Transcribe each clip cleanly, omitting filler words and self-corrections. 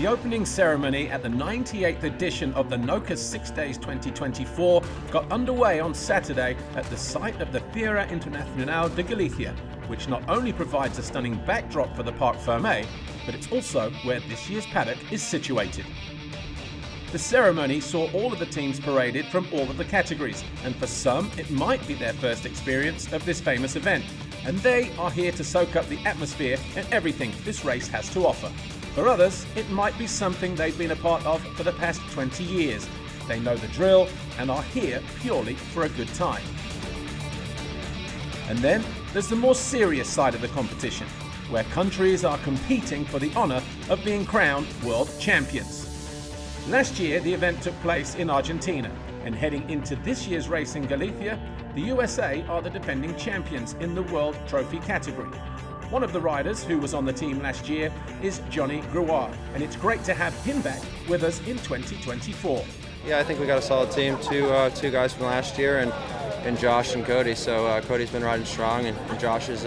The opening ceremony at the 98th edition of the NOCO 6 Days 2024 got underway on Saturday at the site of the Feira Internacional de Galicia, which not only provides a stunning backdrop for the Parc Fermé, but it's also where this year's paddock is situated. The ceremony saw all of the teams paraded from all of the categories, and for some it might be their first experience of this famous event, and they are here to soak up the atmosphere and everything this race has to offer. For others, it might be something they've been a part of for the past 20 years. They know the drill and are here purely for a good time. And then there's the more serious side of the competition, where countries are competing for the honour of being crowned world champions. Last year, the event took place in Argentina, and heading into this year's race in Galicia, the USA are the defending champions in the World Trophy category. One of the riders who was on the team last year is Johnny Grouard, and it's great to have him back with us in 2024. Yeah, I think we got a solid team, two guys from last year, and Josh and Cody. So Cody's been riding strong, and Josh is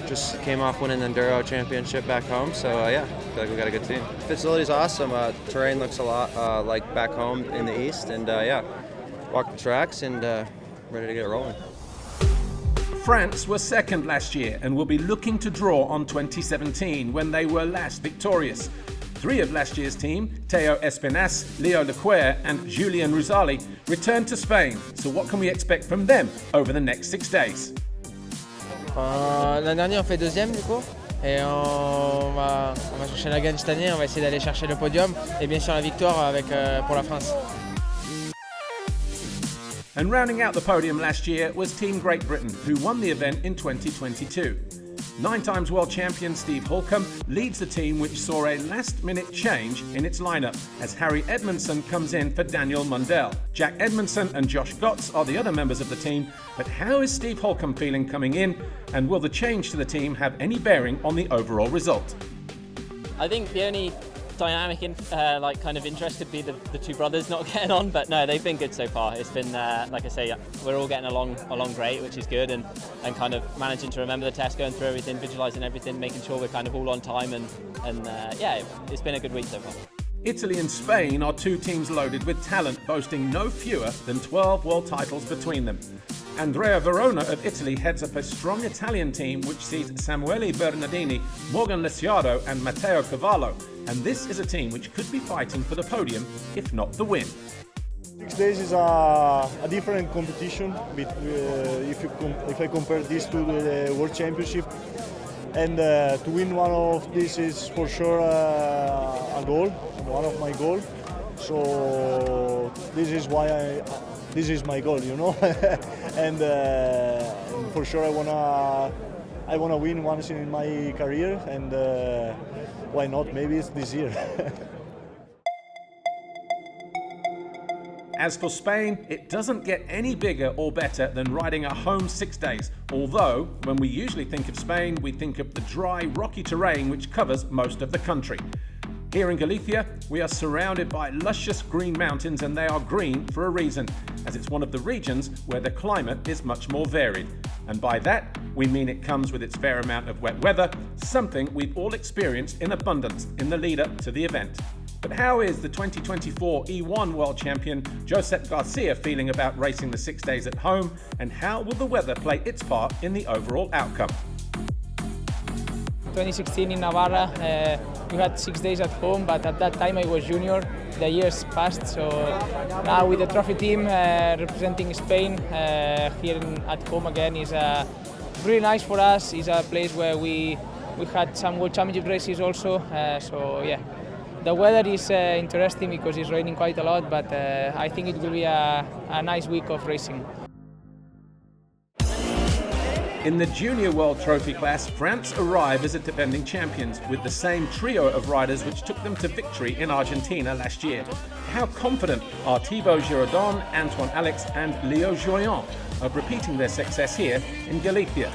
just came off winning the Enduro championship back home. So yeah, I feel like we got a good team. Facility's awesome. Terrain looks a lot like back home in the east, and yeah, walk the tracks and ready to get rolling. France were second last year and will be looking to draw on 2017 when they were last victorious. Three of last year's team, Teo Espinas, Leo Leclerc and Julian Rosali, returned to Spain. So what can we expect from them over the next 6 days? L'année dernière on fait deuxième du coup et on va chercher la gagne cette année, on va essayer d'aller chercher le podium et bien sûr la victoire pour la France. And rounding out the podium last year was Team Great Britain, who won the event in 2022. 9 times world champion Steve Holcomb leads the team, which saw a last-minute change in its lineup as Harry Edmondson comes in for Daniel Mundell. Jack Edmondson and Josh Gotts are the other members of the team, but how is Steve Holcomb feeling coming in, and will the change to the team have any bearing on the overall result? I think the only dynamic kind of interest could be the two brothers not getting on, but no, they've been good so far. It's been like I say, we're all getting along great, which is good, and kind of managing to remember the test, going through everything, visualizing everything, making sure we're kind of all on time, and yeah, it's been a good week so far. Italy and Spain are two teams loaded with talent, boasting no fewer than 12 world titles between them. Andrea Verona of Italy heads up a strong Italian team which sees Samuele Bernardini, Morgan Leciado and Matteo Cavallo, and this is a team which could be fighting for the podium, if not the win. 6 days is a different competition if I compare this to the World Championship, and to win one of these is for sure a goal, one of my goals. So this is why this is my goal, you know, and for sure I wanna win once in my career, and why not? Maybe it's this year. As for Spain, it doesn't get any bigger or better than riding a home 6 days, although when we usually think of Spain, we think of the dry, rocky terrain which covers most of the country. Here in Galicia, we are surrounded by luscious green mountains, and they are green for a reason, as it's one of the regions where the climate is much more varied. And by that, we mean it comes with its fair amount of wet weather, something we've all experienced in abundance in the lead up to the event. But how is the 2024 E1 World Champion Josep Garcia feeling about racing the 6 days at home, and how will the weather play its part in the overall outcome? 2016 in Navarra, we had 6 days at home, but at that time I was junior. The years passed, so now with the trophy team representing Spain here at home again is really nice for us. It's a place where we had some World Championship races also, so yeah. The weather is interesting because it's raining quite a lot, but I think it will be a nice week of racing. In the Junior World Trophy class, France arrive as the defending champions with the same trio of riders which took them to victory in Argentina last year. How confident are Thibaut Giraudon, Antoine Alex and Leo Joyon of repeating their success here in Galicia?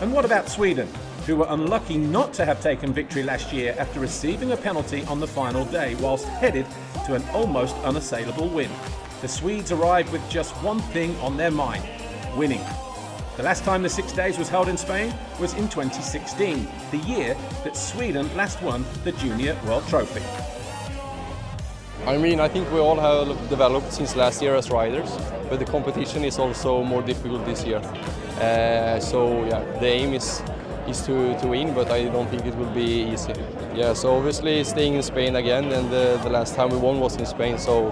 And what about Sweden, who were unlucky not to have taken victory last year after receiving a penalty on the final day whilst headed to an almost unassailable win? The Swedes arrived with just one thing on their mind: winning. The last time the 6 days was held in Spain was in 2016, the year that Sweden last won the Junior World Trophy. I mean, I think we all have developed since last year as riders, but the competition is also more difficult this year. So yeah, the aim is to win, but I don't think it will be easy. Yeah, so obviously staying in Spain again, and the last time we won was in Spain, so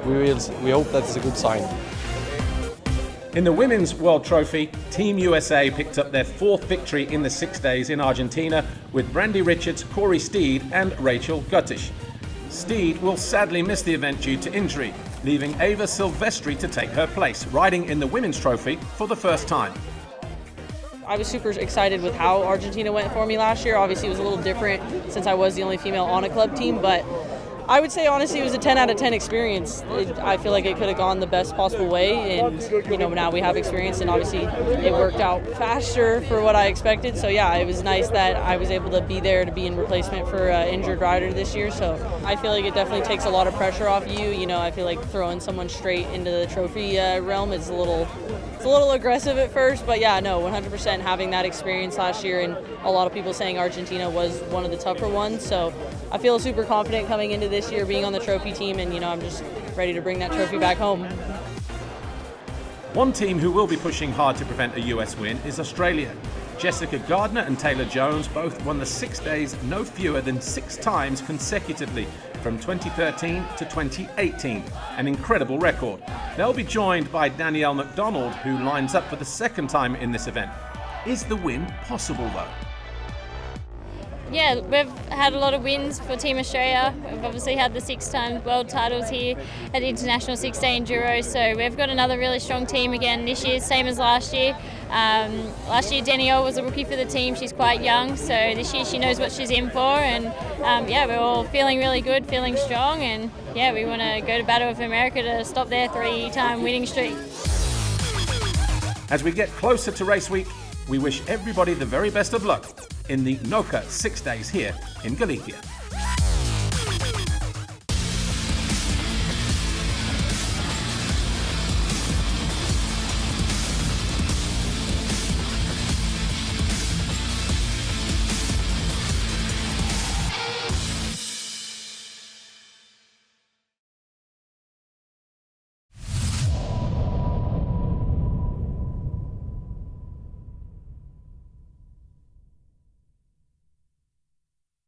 we hope that is a good sign. In the Women's World Trophy, Team USA picked up their 4th victory in the 6 days in Argentina with Brandy Richards, Corey Steed and Rachel Guttish. Steed will sadly miss the event due to injury, leaving Ava Silvestri to take her place, riding in the Women's Trophy for the first time. I was super excited with how Argentina went for me last year. Obviously it was a little different since I was the only female on a club team, but I would say honestly it was a 10 out of 10 experience. I feel like it could have gone the best possible way, and now we have experience, and obviously it worked out faster for what I expected. So yeah, it was nice that I was able to be there to be in replacement for an injured rider this year. So I feel like it definitely takes a lot of pressure off you. I feel like throwing someone straight into the trophy realm is a little aggressive at first, but yeah, no, 100% having that experience last year, and a lot of people saying Argentina was one of the tougher ones. So I feel super confident coming into this year being on the trophy team, and I'm just ready to bring that trophy back home. One team who will be pushing hard to prevent a US win is Australia. Jessica Gardner and Taylor Jones both won the 6 days no fewer than 6 times consecutively from 2013 to 2018, an incredible record. They'll be joined by Danielle McDonald, who lines up for the 2nd time in this event. Is the win possible though? Yeah, we've had a lot of wins for Team Australia. We've obviously had the 6-time world titles here at International 6-Day Enduro, so we've got another really strong team again this year, same as last year. Last year Danielle was a rookie for the team, she's quite young, so this year she knows what she's in for, and yeah, we're all feeling really good, feeling strong, and yeah, we want to go to battle with America to stop their 3-time winning streak. As we get closer to race week, we wish everybody the very best of luck in the NOCO 6 days here in Galicia.